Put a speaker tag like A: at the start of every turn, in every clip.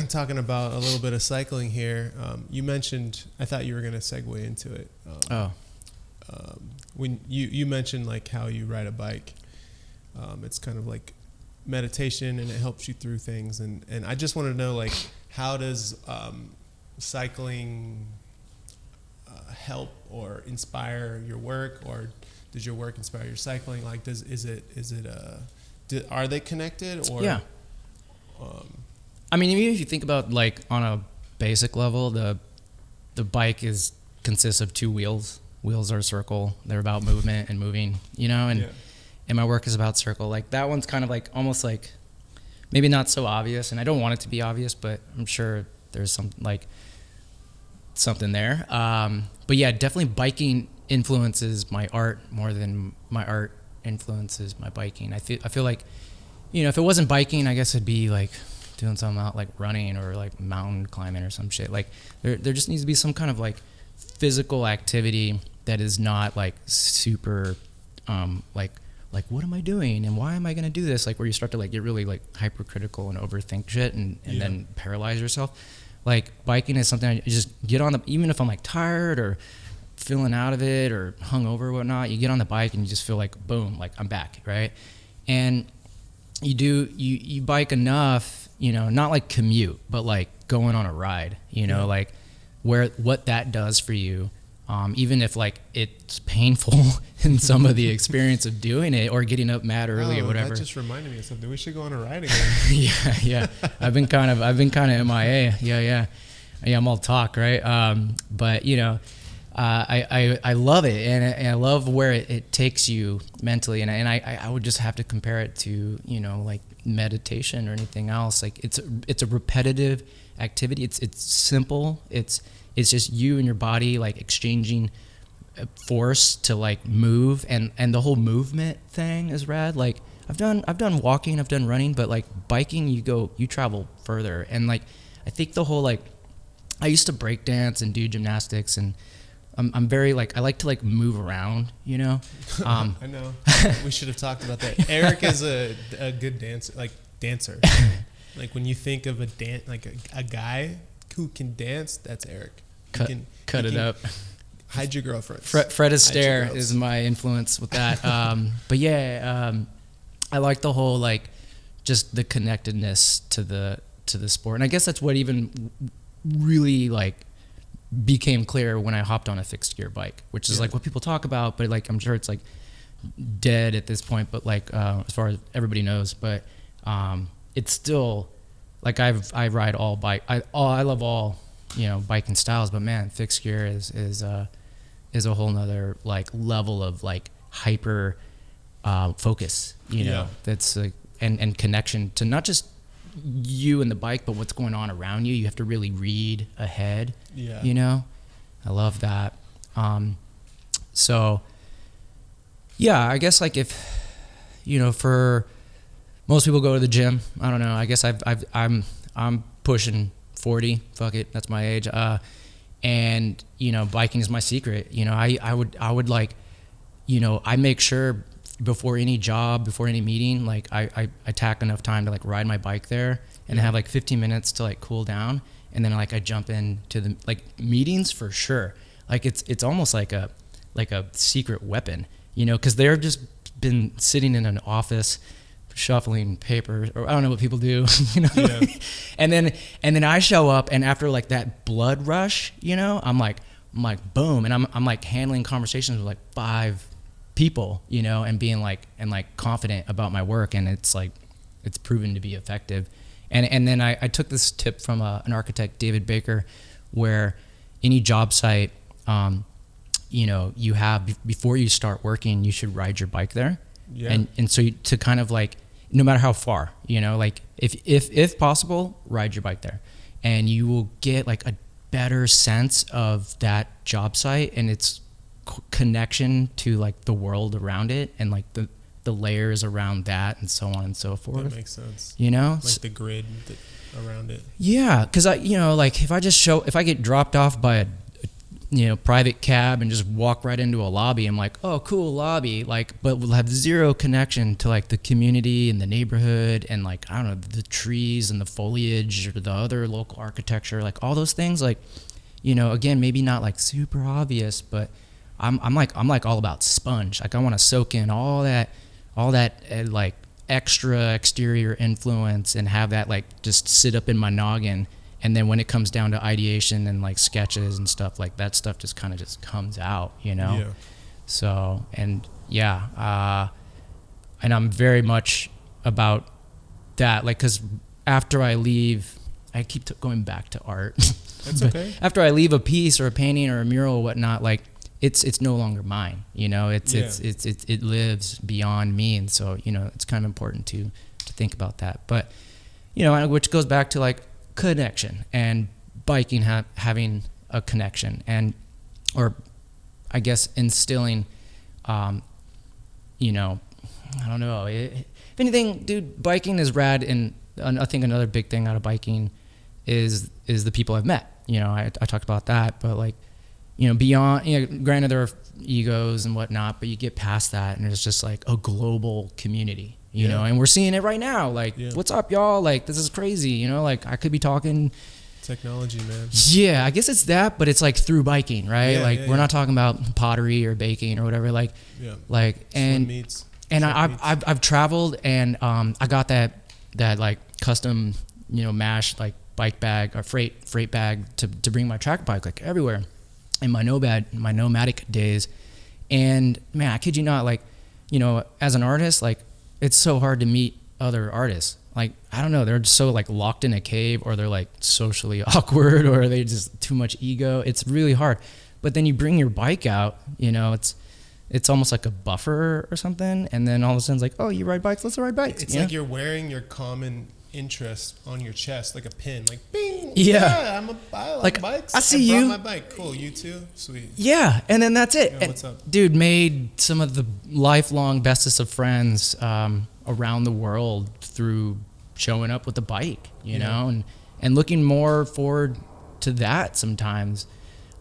A: talking about a little bit of cycling here. You mentioned, I thought you were going to segue into it. When you mentioned like how you ride a bike, it's kind of like meditation and it helps you through things. And I just want to know, like, how does cycling help or inspire your work, or does your work inspire your cycling? Like, are they connected? Or
B: yeah. I mean, even if you think about like on a basic level, the bike consists of two wheels. Wheels are a circle. They're about movement and moving, and my work is about circle. Like that one's kind of like almost like maybe not so obvious, and I don't want it to be obvious, but I'm sure there's something there. But yeah, definitely biking influences my art more than my art influences my biking. I feel like, if it wasn't biking, I guess it'd be like doing something out like running or like mountain climbing or some shit. Like there just needs to be some kind of like physical activity that is not like super like what am I doing and why am I gonna do this, like where you start to like get really like hypercritical and overthink shit and then paralyze yourself. Like biking is something I just get on even if I'm like tired or feeling out of it or hungover or whatnot, you get on the bike and you just feel like boom, like I'm back, right? And you bike enough, not like commute, but like going on a ride, like what that does for you, even if like it's painful in some of the experience of doing it or getting up mad early or whatever.
A: That just reminded me of something. We should go on a ride again.
B: yeah. I've been kind of MIA. Yeah. I'm all talk, right? But I love it, and I love where it takes you mentally, and I would just have to compare it to like meditation or anything else. Like it's a repetitive activity. It's simple. It's just you and your body like exchanging force to like move, and the whole movement thing is rad. Like I've done walking, I've done running, but like biking, you travel further, and like I think the whole like I used to break dance and do gymnastics, and I'm very like I like to like move around, I
A: know. We should have talked about that. ERIK is a good dancer. Like when you think of a guy who can dance, that's ERIK. Cut it up. Hide your girlfriend.
B: Fred Astaire is my influence with that. But yeah, I like the whole like just the connectedness to the sport, and I guess that's what even really like became clear when I hopped on a fixed gear bike, which is like what people talk about, but like I'm sure it's like dead at this point, but like as far as everybody knows, but it's still like I ride all bike. I love all biking styles, but man, fixed gear is a whole nother like level of like hyper focus, that's like and connection to not just you and the bike, but what's going on around you. You have to really read ahead. I love that. So yeah, I guess like if for most people go to the gym, I don't know, I guess I'm pushing 40, fuck it, that's my age, and biking is my secret. I would like, I make sure before any job, before any meeting, like I tack enough time to like ride my bike there and have like 15 minutes to like cool down, and then like I jump into the like meetings for sure. Like it's almost like a secret weapon, because they're just been sitting in an office shuffling papers, or I don't know what people do, and then I show up, and after like that blood rush, I'm like boom, and I'm like handling conversations with like 5 people, and being like confident about my work, and it's like it's proven to be effective. And then I took this tip from an architect, David Baker, where any job site, you have before you start working, you should ride your bike there, and so to kind of like no matter how far, like if possible, ride your bike there, and you will get like a better sense of that job site and its connection to like the world around it, and like the layers around that, and so on and so forth.
A: That makes sense. Like the grid around it.
B: Yeah, because I like if I get dropped off by private cab and just walk right into a lobby. I'm like, oh, cool lobby. Like, but we'll have zero connection to like the community and the neighborhood and like, I don't know, the trees and the foliage or the other local architecture, like all those things. Like, again, maybe not like super obvious, but I'm like all about sponge. Like I want to soak in all that like extra exterior influence and have that like just sit up in my noggin. And then when it comes down to ideation and like sketches and stuff, like that stuff just kind of just comes out, Yeah. So, and yeah, and I'm very much about that. Like, cause after I leave, I keep going back to art.
A: That's okay.
B: After I leave a piece or a painting or a mural or whatnot, like it's no longer mine, it lives beyond me. And so, it's kind of important to think about that. But, which goes back to like, connection and biking having a connection or I guess instilling I don't know, if anything, dude, biking is rad. And I think another big thing out of biking is the people I've met. I talked about that, but like beyond, granted there are egos and whatnot, but you get past that and it's just like a global community. And we're seeing it right now. Like, what's up, y'all? Like, this is crazy. Like, I could be talking
A: technology, man.
B: Yeah, I guess it's that, but it's like through biking, right? We're not talking about pottery or baking or whatever. Like, I've traveled and I got that like custom, mash like bike bag or freight bag to bring my track bike like everywhere in my nomadic days. And man, I kid you not, like, as an artist, like, it's so hard to meet other artists. Like, I don't know, they're just so like locked in a cave, or they're like socially awkward, or they just too much ego. It's really hard. But then you bring your bike out, it's almost like a buffer or something. And then all of a sudden it's like, oh, you ride bikes? Let's ride bikes.
A: It's like you're wearing your common interest on your chest, like a pin, like bing.
B: Yeah,
A: I like bikes.
B: I see you.
A: My bike, cool. You too, sweet.
B: Yeah, and then that's it.
A: What's up,
B: dude? Made some of the lifelong bestest of friends around the world through showing up with a bike, you know, and looking more forward to that sometimes.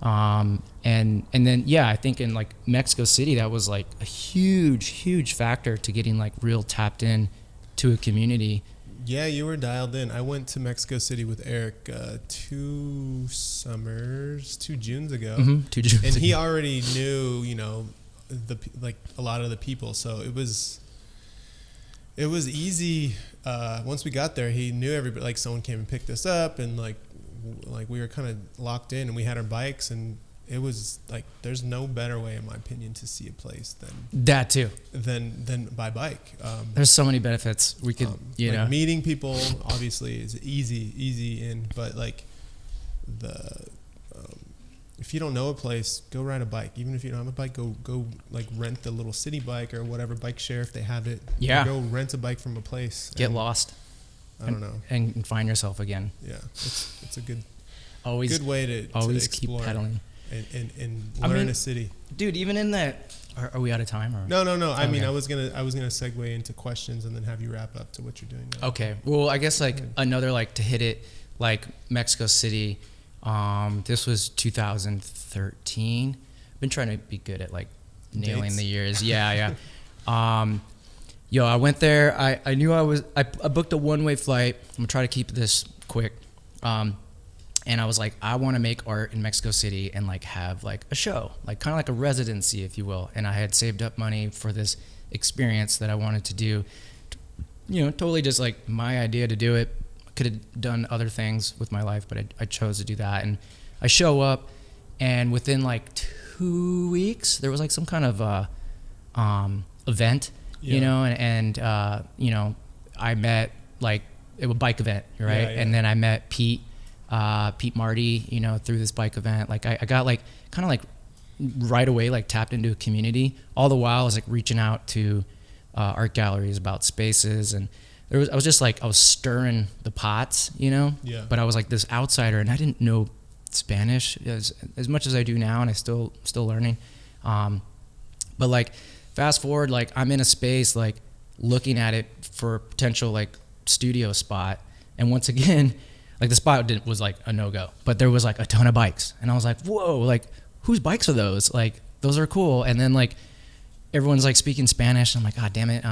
B: And then I think in like Mexico City, that was like a huge factor to getting like real tapped in to a community.
A: Yeah, you were dialed in. I went to Mexico City with Eric 2 Junes ago.
B: Mm-hmm, 2 Junes
A: and he
B: ago.
A: already knew, a lot of the people. So it was easy. Once we got there, he knew everybody. Like, someone came and picked us up, and like we were kind of locked in, and we had our bikes, and it was like, there's no better way, in my opinion, to see a place than by bike.
B: There's so many benefits we could,
A: meeting people obviously is easy in, but like if you don't know a place, go ride a bike. Even if you don't have a bike, go like rent the little city bike or whatever, bike share if they have it.
B: Yeah.
A: Go rent a bike from a place.
B: Get lost.
A: I don't know.
B: And find yourself again.
A: Yeah, it's a good way to
B: always
A: explore
B: keep pedaling.
A: And learn a city.
B: Dude, even in that, are we out of time? Or?
A: No.
B: Okay.
A: I mean, I was gonna segue into questions and then have you wrap up to what you're doing now.
B: Okay. Well, I guess like another, like, to hit it, like Mexico City. This was 2013. Been trying to be good at like nailing
A: Dates.
B: the years. Yeah. I went there. I knew I booked a one-way flight. I'm gonna try to keep this quick. And I was like, I want to make art in Mexico City and like have like a show, like kind of like a residency, if you will. And I had saved up money for this experience that I wanted to do. Totally just like my idea to do it. Could have done other things with my life, but I chose to do that. And I show up, and within like 2 weeks, there was like some kind of event, and I met like a bike event, right?
A: Yeah.
B: And then I met Pete Marty, through this bike event. Like I got like kind of like right away, like tapped into a community. All the while I was like reaching out to art galleries about spaces, and I was stirring the pots,
A: Yeah.
B: But I was like this outsider, and I didn't know Spanish as much as I do now, and I still learning. But like fast forward, like I'm in a space like looking at it for a potential like studio spot, and once again, like the spot was like a no-go, but there was like a ton of bikes, and I was like, whoa, like whose bikes are those? Like, those are cool. And then like everyone's like speaking Spanish. I'm like, God damn it.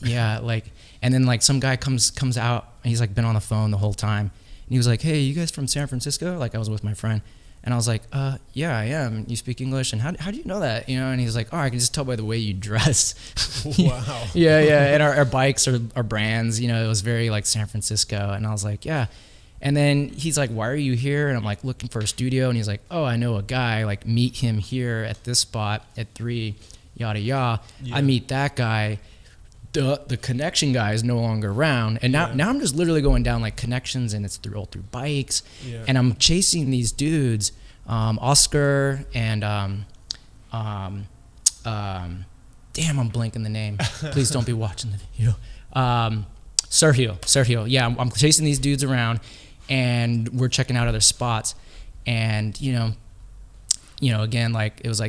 B: Yeah. Like, and then like some guy comes out and he's like been on the phone the whole time. And he was like, hey, you guys from San Francisco? Like, I was with my friend. And I was like, yeah, I am. You speak English? And how do you know that? You know? And he's like, oh, I can just tell by the way you dress.
A: Wow.
B: Yeah. And our bikes are brands. You know, it was very like San Francisco. And I was like, yeah. And then he's like, why are you here? And I'm like, looking for a studio. And he's like, oh, I know a guy. Like, meet him here at this spot at 3, yada, yada. Yeah. I meet that guy. The connection guy is no longer around. And now I'm just literally going down like connections, and it's all through bikes. Yeah. And I'm chasing these dudes, Oscar and damn, I'm blanking the name. Please don't be watching the video. Sergio. Yeah, I'm chasing these dudes around, and we're checking out other spots. And you know, again, like it was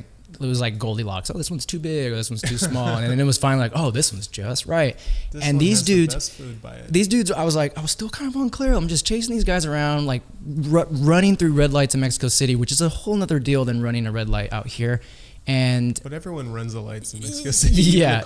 B: like Goldilocks. Oh, this one's too big, or this one's too small. And then it was finally like, oh, this one's just right. And these dudes, I was still kind of unclear. I'm just chasing these guys around, like running through red lights in Mexico City, which is a whole nother deal than running a red light out here. But
A: everyone runs the lights in Mexico City.
B: Yeah,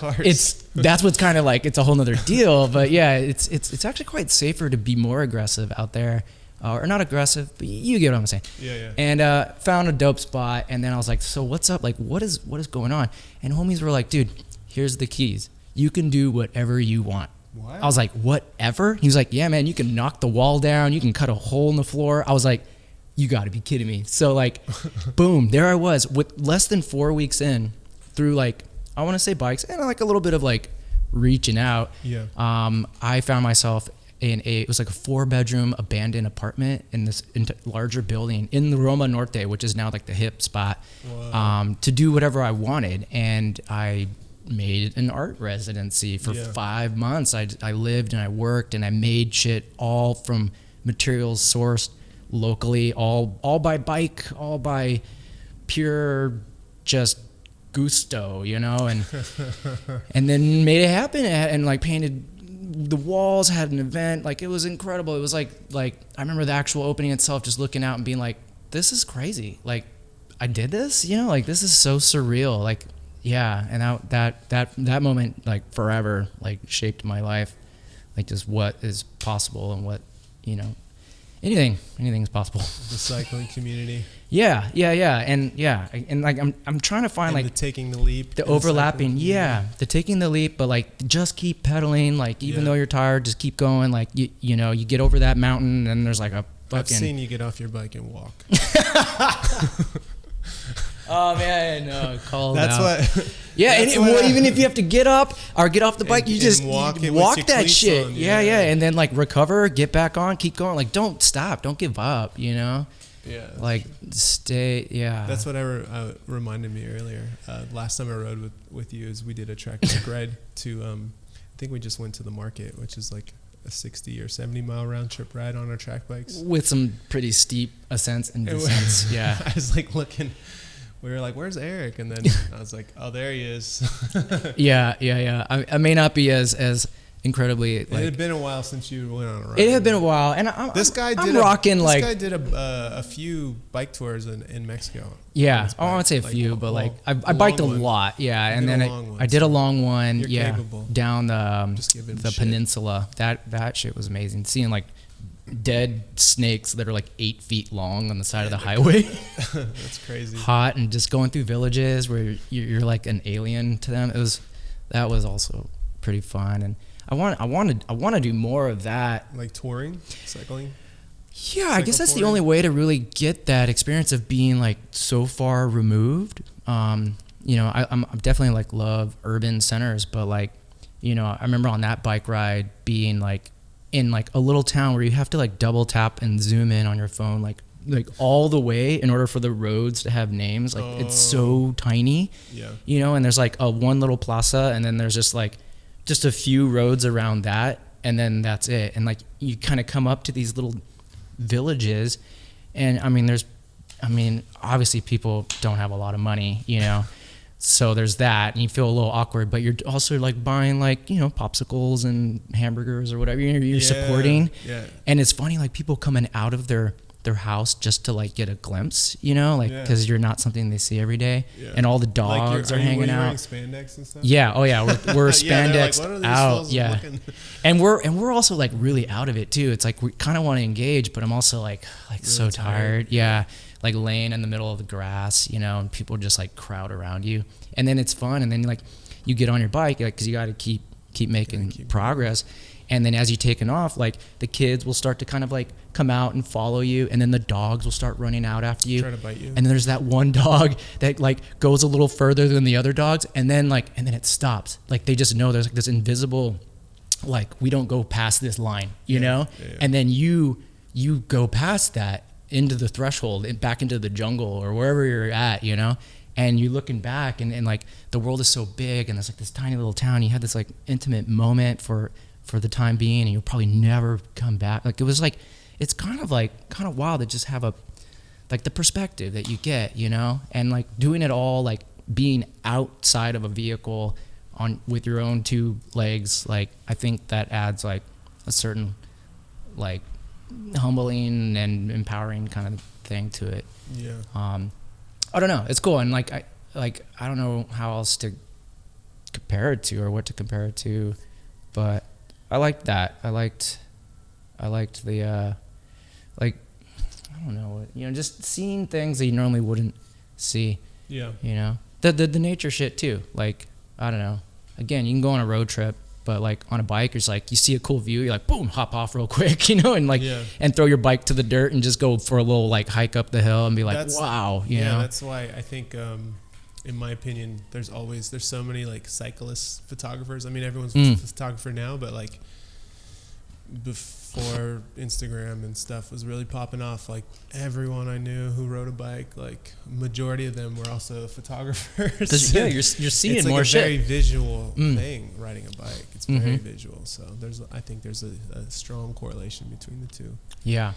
B: that's what's kind of like, it's a whole nother deal. But yeah, it's actually quite safer to be more aggressive out there. Or not aggressive, but you get what I'm saying.
A: Yeah.
B: And found a dope spot, and then I was like, so what's up? Like, what is going on? And homies were like, dude, here's the keys. You can do whatever you want.
A: What?
B: I was like, whatever? He was like, yeah, man, you can knock the wall down. You can cut a hole in the floor. I was like, you got to be kidding me. So like, boom, there I was with less than 4 weeks in through like, I want to say bikes and like a little bit of like reaching out.
A: Yeah.
B: I found myself it was like a 4-bedroom abandoned apartment in this larger building in the Roma Norte, which is now like the hip spot, to do whatever I wanted. And I made an art residency for 5 months. I lived and I worked and I made shit all from materials sourced locally, all by bike, all by pure just gusto, you know, and then made it happen and like painted the walls, had an event. Like, it was incredible. It was like I remember the actual opening itself, just looking out and being like, this is crazy. Like, I did this, you know, like this is so surreal. Like, yeah. And that moment, like forever, like shaped my life, like just what is possible and what, you know, anything's possible.
A: The cycling community.
B: Yeah. And like I'm trying to find, and like
A: the taking the leap,
B: the overlapping. Yeah, the taking the leap, but like just keep pedaling. Like, even though you're tired, just keep going. Like, you know, you get over that mountain, and there's like a fucking.
A: I've seen you get off your bike and walk.
B: Oh man, no, call
A: that's
B: out.
A: What.
B: Yeah, that's well, even if you have to get up or get off the bike, you just walk that shit. On, yeah, and then like recover, get back on, keep going. Like, don't stop, don't give up. You know.
A: Yeah.
B: Like, stay. Yeah.
A: That's what reminded me earlier. Last time I rode with you is we did a track bike ride to. I think we just went to the market, which is like a 60 or 70 mile round trip ride on our track bikes
B: with some pretty steep ascents and descents. Yeah.
A: I was like looking. We were like, where's Eric? And then I was like, oh, there he is.
B: Yeah. I may not be as incredibly. Like,
A: it had been a while since you went on a ride.
B: It had been a while, and this guy did
A: a few bike tours in Mexico.
B: Yeah, I won't say a few, but like I biked a lot. Yeah, and then I did a long one.
A: You're capable.
B: Down the peninsula. That shit was amazing. Seeing like dead snakes that are like 8 feet long on the side of the highway.
A: That's crazy.
B: Hot, and just going through villages where you're like an alien to them. That was also pretty fun, and I want to do more of that.
A: Like touring, cycling.
B: Yeah, I guess that's the only way to really get that experience of being like so far removed. You know, I'm definitely like love urban centers, but like, you know, I remember on that bike ride being like in like a little town where you have to like double tap and zoom in on your phone like all the way in order for the roads to have names. Like, it's so tiny. Yeah. You know, and there's like a one little plaza, and then there's just a few roads around that, and then that's it. And like, you kind of come up to these little villages, and I mean obviously people don't have a lot of money, you know. So there's that, and you feel a little awkward, but you're also like buying like, you know, popsicles and hamburgers or whatever you're supporting. Yeah. And it's funny, like people coming out of their their house just to like get a glimpse, you know, like because you're not something they see every day, and all the dogs are hanging out.
A: Spandex and stuff?
B: Yeah, oh yeah, we're spandex
A: like,
B: out, and we're also like really out of it too. It's like we kind of want to engage, but I'm also like really so tired. Yeah, like laying in the middle of the grass, you know, and people just like crowd around you, and then it's fun, and then like you get on your bike, like because you got to keep making progress. And then as you're taking off, like the kids will start to kind of like come out and follow you, and then the dogs will start running out after you.
A: Try to bite you.
B: And then there's that one dog that like goes a little further than the other dogs, and then it stops. Like they just know there's like this invisible, like we don't go past this line, you know? Yeah. And then you go past that into the threshold and back into the jungle or wherever you're at, you know? And you're looking back and like the world is so big, and there's like this tiny little town. You had this like intimate moment for the time being, and you'll probably never come back. Like it was like, it's kind of wild to just have like the perspective that you get, you know, and like doing it all, like being outside of a vehicle with your own two legs. Like, I think that adds like a certain like humbling and empowering kind of thing to it.
A: Yeah.
B: I don't know. It's cool. And like, I don't know how else to compare it to or what to compare it to, but I liked that. I liked the, like, I don't know, you know, just seeing things that you normally wouldn't see.
A: Yeah.
B: You know, the nature shit too. Like, I don't know. Again, you can go on a road trip, but like on a bike, it's like you see a cool view, you're like, boom, hop off real quick, you know, and like, and throw your bike to the dirt and just go for a little like hike up the hill and be like, wow, you know.
A: That's why I think, in my opinion, there's so many like cyclist photographers. I mean, everyone's a photographer now, but like before Instagram and stuff was really popping off, like everyone I knew who rode a bike, like majority of them were also photographers.
B: Yeah, you're seeing
A: it's like
B: more
A: a
B: shit.
A: very visual thing, riding a bike. It's very visual. So I think there's a strong correlation between the two.
B: Yeah.